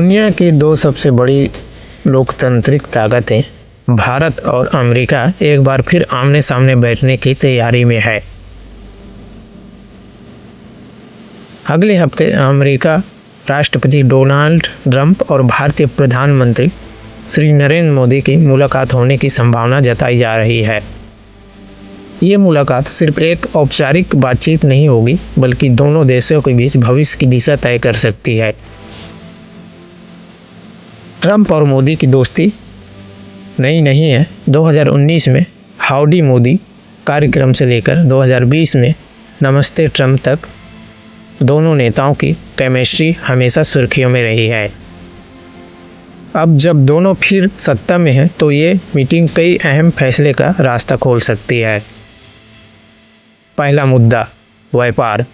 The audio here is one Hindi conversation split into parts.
दुनिया की दो सबसे बड़ी लोकतांत्रिक ताकतें भारत और अमेरिका एक बार फिर आमने सामने बैठने की तैयारी में है। अगले हफ्ते अमेरिका राष्ट्रपति डोनाल्ड ट्रंप और भारतीय प्रधानमंत्री श्री नरेंद्र मोदी की मुलाकात होने की संभावना जताई जा रही है। ये मुलाकात सिर्फ एक औपचारिक बातचीत नहीं होगी, बल्कि दोनों देशों के बीच भविष्य की दिशा तय कर सकती है। ट्रंप और मोदी की दोस्ती नई नहीं है। 2019 में हाउडी मोदी कार्यक्रम से लेकर 2020 में नमस्ते ट्रंप तक दोनों नेताओं की केमिस्ट्री हमेशा सुर्खियों में रही है। अब जब दोनों फिर सत्ता में हैं, तो ये मीटिंग कई अहम फैसले का रास्ता खोल सकती है। पहला मुद्दा, व्यापार।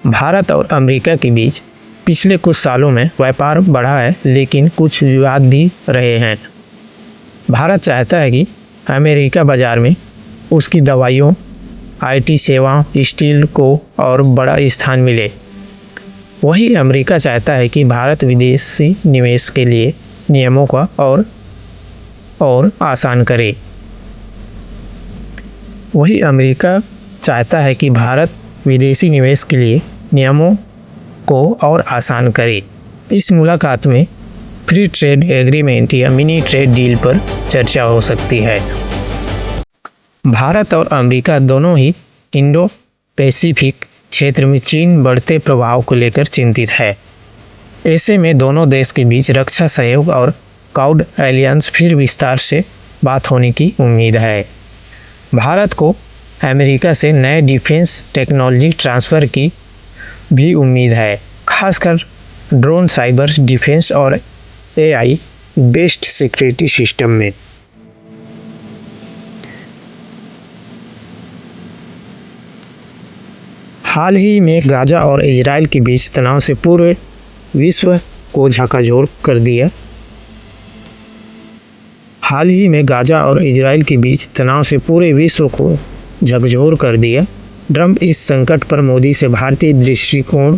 भारत और अमेरिका के बीच पिछले कुछ सालों में व्यापार बढ़ा है, लेकिन कुछ विवाद भी रहे हैं। भारत चाहता है कि अमेरिका बाजार में उसकी दवाइयों, आईटी सेवाओं, स्टील को और बड़ा स्थान मिले। वहीं अमेरिका चाहता है कि भारत विदेशी निवेश के लिए नियमों का और आसान करे। वहीं अमेरिका चाहता है कि भारत विदेशी निवेश के लिए नियमों को और आसान करे। इस मुलाकात में फ्री ट्रेड एग्रीमेंट या मिनी ट्रेड डील पर चर्चा हो सकती है। भारत और अमेरिका दोनों ही इंडो पैसिफिक क्षेत्र में चीन बढ़ते प्रभाव को लेकर चिंतित है। ऐसे में दोनों देश के बीच रक्षा सहयोग और क्वाड एलियंस फिर विस्तार से बात होने की उम्मीद है। भारत को अमेरिका से नए डिफेंस टेक्नोलॉजी ट्रांसफ़र की भी उम्मीद है, खासकर ड्रोन, साइबर डिफेंस और एआई बेस्ड सिक्योरिटी सिस्टम में। हाल ही में गाजा और इजराइल के बीच तनाव से पूरे विश्व को झकझोर कर दिया। हाल ही में गाजा और इजराइल के बीच तनाव से पूरे विश्व को झकझोर कर दिया। ट्रंप इस संकट पर मोदी से भारतीय दृष्टिकोण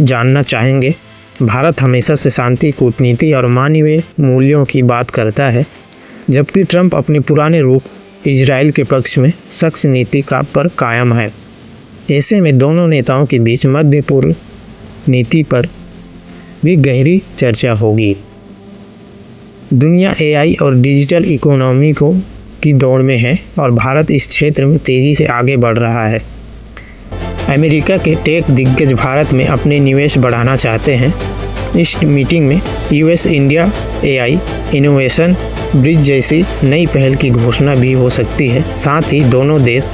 जानना चाहेंगे। भारत हमेशा से शांति, कूटनीति और मानवीय मूल्यों की बात करता है, जबकि ट्रंप अपने पुराने रूप इजराइल के पक्ष में सख्त नीति पर कायम है। ऐसे में दोनों नेताओं के बीच मध्य पूर्व नीति पर भी गहरी चर्चा होगी। दुनिया एआई और डिजिटल इकोनॉमी की दौड़ में है और भारत इस क्षेत्र में तेज़ी से आगे बढ़ रहा है। अमेरिका के टेक दिग्गज भारत में अपने निवेश बढ़ाना चाहते हैं। इस मीटिंग में US India AI innovation bridge जैसी नई पहल की घोषणा भी हो सकती है। साथ ही दोनों देश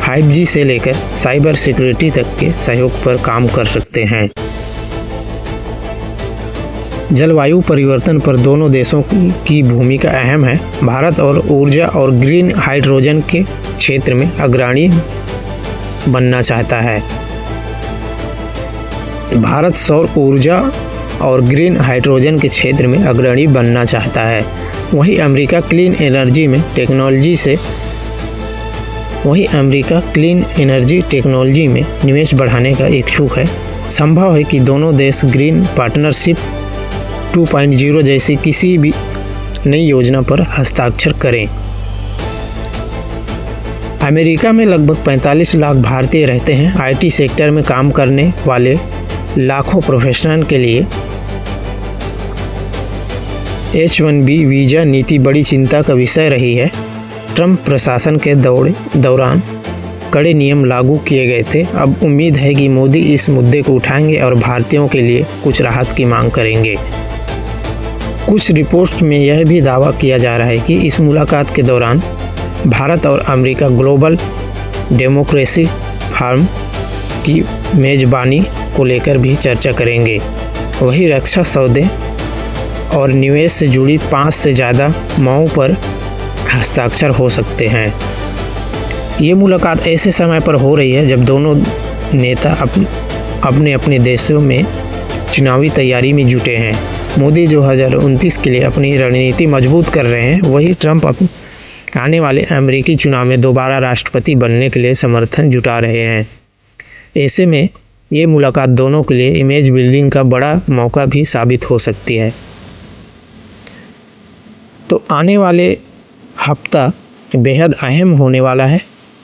5G से लेकर साइबर सिक्योरिटी तक के सहयोग पर काम कर सकते हैं। जलवायु परिवर्तन पर दोनों देशों की भूमिका अहम है। भारत और ऊर्जा और ग्रीन हाइड्रोजन के क्षेत्र में अग्रणी बनना चाहता है। भारत सौर ऊर्जा और ग्रीन हाइड्रोजन के क्षेत्र में अग्रणी बनना चाहता है। वहीं अमेरिका क्लीन एनर्जी टेक्नोलॉजी में निवेश बढ़ाने का इच्छुक है। संभव है कि दोनों देश ग्रीन पार्टनरशिप 2.0 जैसी किसी भी नई योजना पर हस्ताक्षर करें। अमेरिका में लगभग 45 लाख भारतीय रहते हैं। आईटी सेक्टर में काम करने वाले लाखों प्रोफेशनल के लिए H-1B वीज़ा नीति बड़ी चिंता का विषय रही है। ट्रंप प्रशासन के दौरान कड़े नियम लागू किए गए थे। अब उम्मीद है कि मोदी इस मुद्दे को उठाएंगे और भारतीयों के लिए कुछ राहत की मांग करेंगे। कुछ रिपोर्ट में यह भी दावा किया जा रहा है कि इस मुलाकात के दौरान भारत और अमेरिका ग्लोबल डेमोक्रेसी फोरम की मेज़बानी को लेकर भी चर्चा करेंगे। वहीं रक्षा सौदे और निवेश से जुड़ी 5 से ज़्यादा मौक़ों पर हस्ताक्षर हो सकते हैं। ये मुलाकात ऐसे समय पर हो रही है जब दोनों नेता अपने अपने देशों में चुनावी तैयारी में जुटे हैं। मोदी 2029 के लिए अपनी रणनीति मजबूत कर रहे हैं, वहीं ट्रंप आने वाले अमेरिकी चुनाव में दोबारा राष्ट्रपति बनने के लिए समर्थन जुटा रहे हैं। ऐसे में ये मुलाकात दोनों के लिए इमेज बिल्डिंग का बड़ा मौका भी साबित हो सकती है। तो आने वाले हफ्ता बेहद अहम होने वाला है।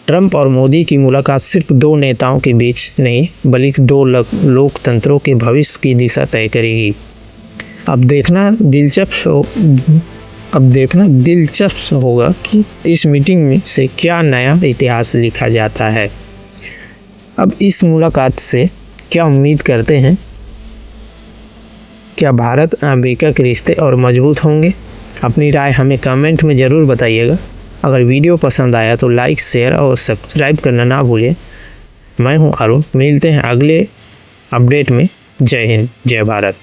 ट्रंप और मोदी की मुलाकात सिर्फ दो नेताओं के बीच नहीं बल्कि दो लोकतंत्रों के भविष्य की दिशा तय करेगी। अब देखना दिलचस्प होगा कि इस मीटिंग में से क्या नया इतिहास लिखा जाता है। अब इस मुलाकात से क्या उम्मीद करते हैं? क्या भारत अमेरिका के रिश्ते और मजबूत होंगे? अपनी राय हमें कमेंट में ज़रूर बताइएगा। अगर वीडियो पसंद आया तो लाइक, शेयर और सब्सक्राइब करना ना भूलें। मैं हूं अरुण, मिलते हैं अगले अपडेट में। जय हिंद, जय भारत।